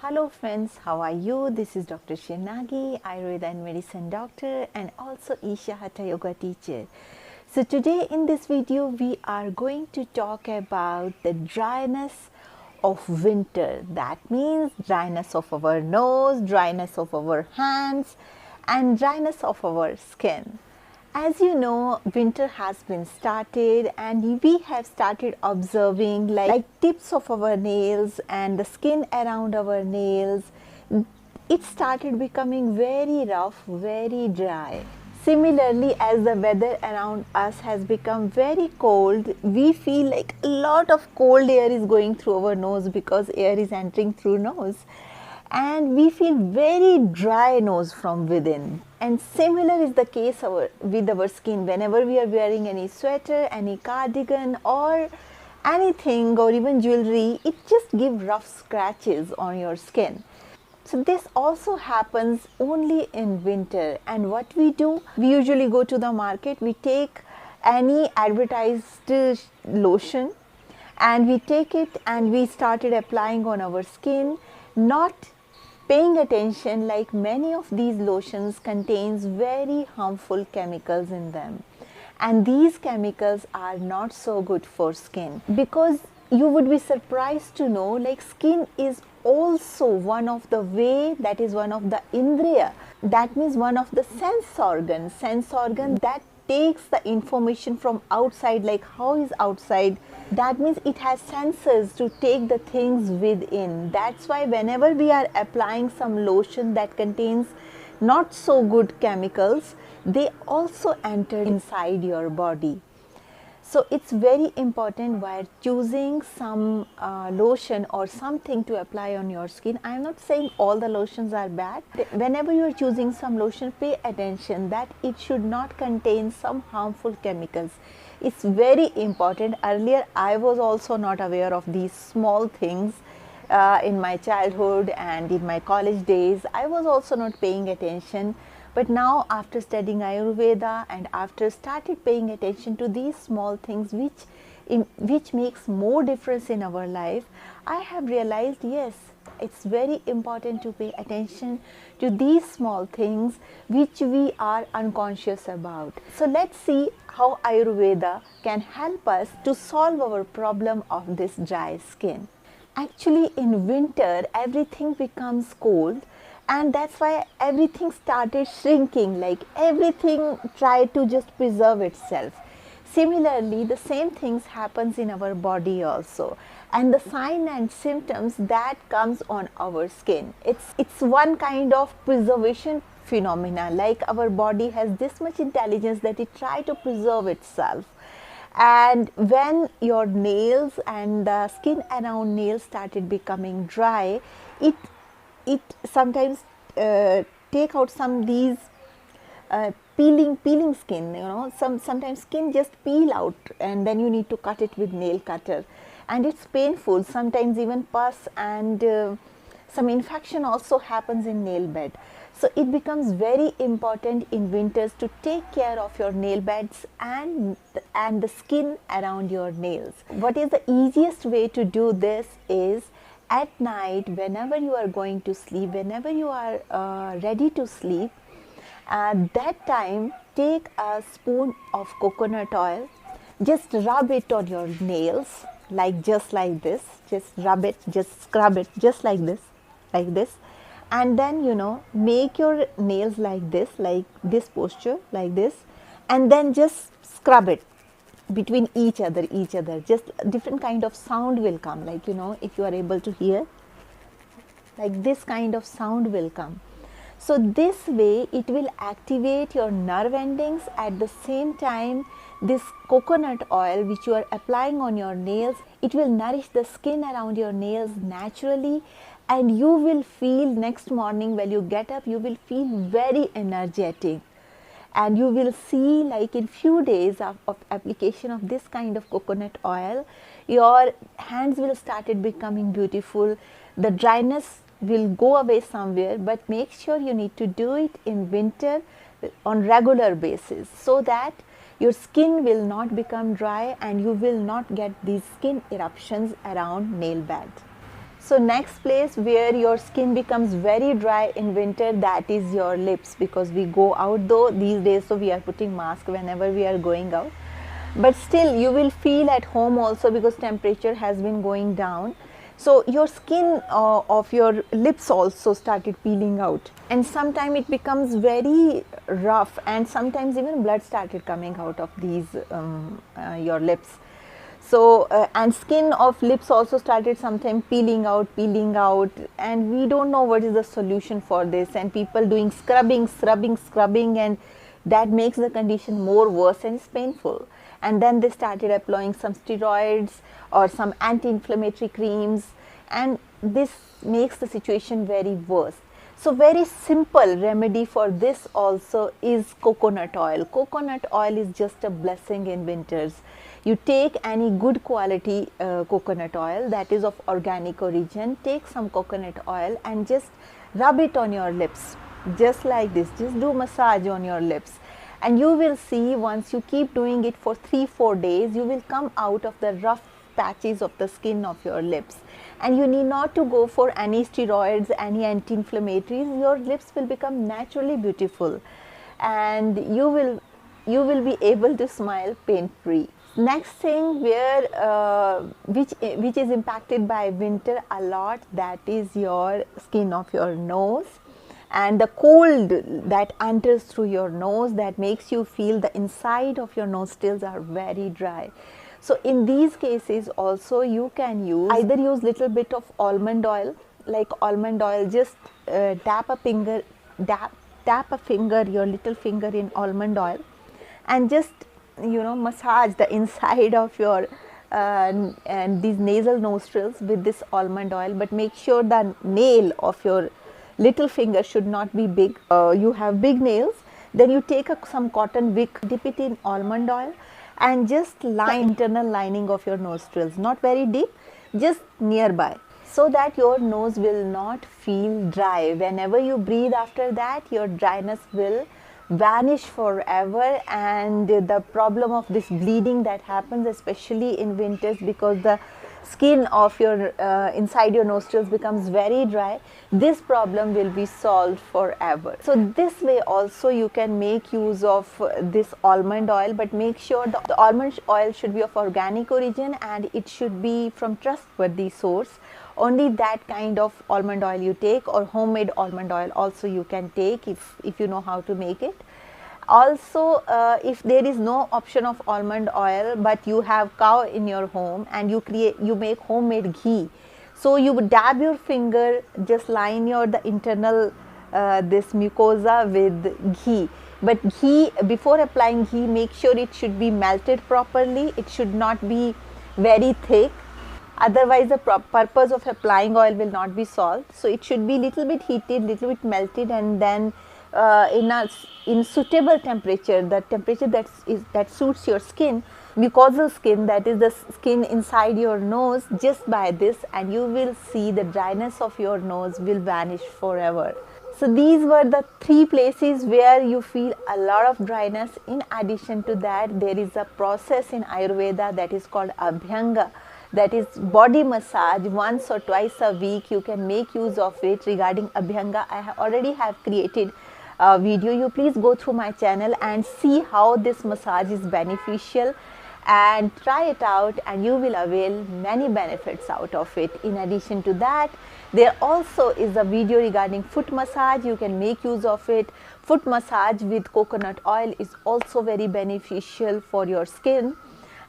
Hello friends, how are you? This is Dr. Sri Nagi, Ayurveda and Medicine Doctor and also Isha Hatha Yoga teacher. So today in this video we are going to talk about the dryness of winter. That means dryness of our nose, dryness of our hands and dryness of our skin. As you know, winter has been started and we have started observing like tips of our nails and the skin around our nails. It started becoming very rough, very dry. Similarly, as the weather around us has become very cold, we feel like a lot of cold air is going through our nose because air is entering through nose. And we feel very dry nose from within. And similar is the case with our skin. Whenever we are wearing any sweater, any cardigan or anything or even jewelry, it just gives rough scratches on your skin. So this also happens only in winter. And what we do, we usually go to the market, we take any advertised lotion and we take it and we started applying on our skin, not paying attention like many of these lotions contains very harmful chemicals in them, and these chemicals are not so good for skin, because you would be surprised to know like skin is also one of the way, that is one of the indriya, that means one of the sense organ that takes the information from outside, like how is outside, that means it has sensors to take the things within. That's why whenever we are applying some lotion that contains not so good chemicals, they also enter inside your body. So it's very important while choosing some lotion or something to apply on your skin. I am not saying all the lotions are bad. Whenever you are choosing some lotion, pay attention that it should not contain some harmful chemicals. It's very important. Earlier I was also not aware of these small things. In my childhood and in my college days, I was also not paying attention. But now after studying Ayurveda and after started paying attention to these small things which makes more difference in our life, I have realized yes, it's very important to pay attention to these small things which we are unconscious about. So let's see how Ayurveda can help us to solve our problem of this dry skin. Actually, in winter everything becomes cold, and that's why everything started shrinking, like everything tried to just preserve itself. Similarly, the same things happens in our body also, and the sign and symptoms that comes on our skin, it's one kind of preservation phenomena, like our body has this much intelligence that it try to preserve itself. And when your nails and the skin around nails started becoming dry, it sometimes take out some these peeling skin, sometimes skin just peel out and then you need to cut it with nail cutter, and it's painful, sometimes even pus and some infection also happens in nail bed. So it becomes very important in winters to take care of your nail beds and the skin around your nails. What is the easiest way to do this is at night, whenever you are going to sleep, whenever you are ready to sleep, at that time take a spoon of coconut oil, just rub it on your nails, like just like this, just rub it, just scrub it just like this, and then make your nails like this posture, like this, and then just scrub it between each other, just different kind of sound will come, like if you are able to hear, like this kind of sound will come. So this way it will activate your nerve endings. At the same time, this coconut oil which you are applying on your nails, it will nourish the skin around your nails naturally, and you will feel next morning when you get up, you will feel very energetic. And you will see, like in few days of application of this kind of coconut oil, your hands will started becoming beautiful. The dryness will go away somewhere, but make sure you need to do it in winter on regular basis, so that your skin will not become dry and you will not get these skin eruptions around nail bed. So next place where your skin becomes very dry in winter, that is your lips, because we go out though these days, so we are putting mask whenever we are going out, but still you will feel at home also because temperature has been going down. So your skin of your lips also started peeling out, and sometimes it becomes very rough, and sometimes even blood started coming out of these your lips. So and skin of lips also started sometimes peeling out, and we don't know what is the solution for this, and people doing scrubbing, and that makes the condition more worse and it's painful. And then they started applying some steroids or some anti-inflammatory creams, and this makes the situation very worse. So very simple remedy for this also is coconut oil. Coconut oil is just a blessing in winters. You take any good quality coconut oil that is of organic origin, take some coconut oil and just rub it on your lips, just like this. Just do massage on your lips, and you will see once you keep doing it for 3-4 days, you will come out of the rough patches of the skin of your lips, and you need not to go for any steroids, any anti-inflammatories. Your lips will become naturally beautiful, and you will be able to smile pain free. Next thing which is impacted by winter a lot, that is your skin of your nose, and the cold that enters through your nose, that makes you feel the inside of your nostrils are very dry. So in these cases also you can either use little bit of almond oil, just tap a finger, your little finger in almond oil, and just massage the inside of your and these nasal nostrils with this almond oil, but make sure the nail of your little finger should not be big. You have big nails, then you take some cotton wick, dip it in almond oil, and just line internal lining of your nostrils, not very deep, just nearby, so that your nose will not feel dry. Whenever you breathe after that, your dryness will vanish forever, and the problem of this bleeding that happens especially in winters because the skin of your inside your nostrils becomes very dry, this problem will be solved forever. So this way also you can make use of this almond oil, but make sure the almond oil should be of organic origin and it should be from trustworthy source. Only that kind of almond oil you take, or homemade almond oil also you can take if you know how to make it. Also, if there is no option of almond oil, but you have cow in your home and you make homemade ghee, so you would dab your finger, just line the internal this mucosa with ghee. But ghee, before applying ghee, make sure it should be melted properly. It should not be very thick. Otherwise, the purpose of applying oil will not be solved. So it should be little bit heated, little bit melted, and then in suitable temperature, the temperature that suits your skin, mucosal skin, that is the skin inside your nose, just by this, and you will see the dryness of your nose will vanish forever. So these were the 3 places where you feel a lot of dryness. In addition to that, there is a process in Ayurveda that is called Abhyanga, that is body massage. Once or twice a week you can make use of it. Regarding Abhyanga, I already have created a video. You please go through my channel and see how this massage is beneficial, and try it out, and you will avail many benefits out of it. In addition to that, there also is a video regarding foot massage. You can make use of it. Foot massage with coconut oil is also very beneficial for your skin,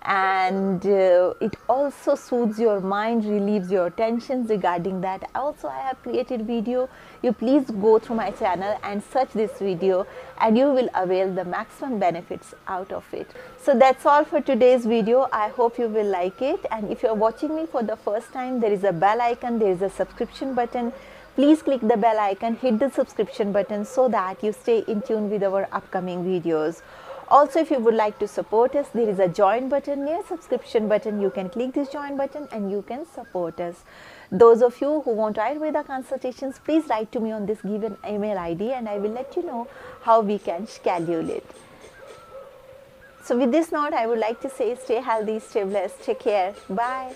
and it also soothes your mind, relieves your tensions. Regarding that also I have created video. You please go through my channel and search this video, and you will avail the maximum benefits out of it. So that's all for today's video. I hope you will like it, and if you are watching me for the first time, there is a bell icon, there is a subscription button. Please click the bell icon, hit the subscription button, so that you stay in tune with our upcoming videos. Also, if you would like to support us, there is a join button near subscription button. You can click this join button and you can support us. Those of you who want Ayurveda consultations, please write to me on this given email ID, and I will let you know how we can schedule it. So with this note, I would like to say stay healthy, stay blessed, take care, bye.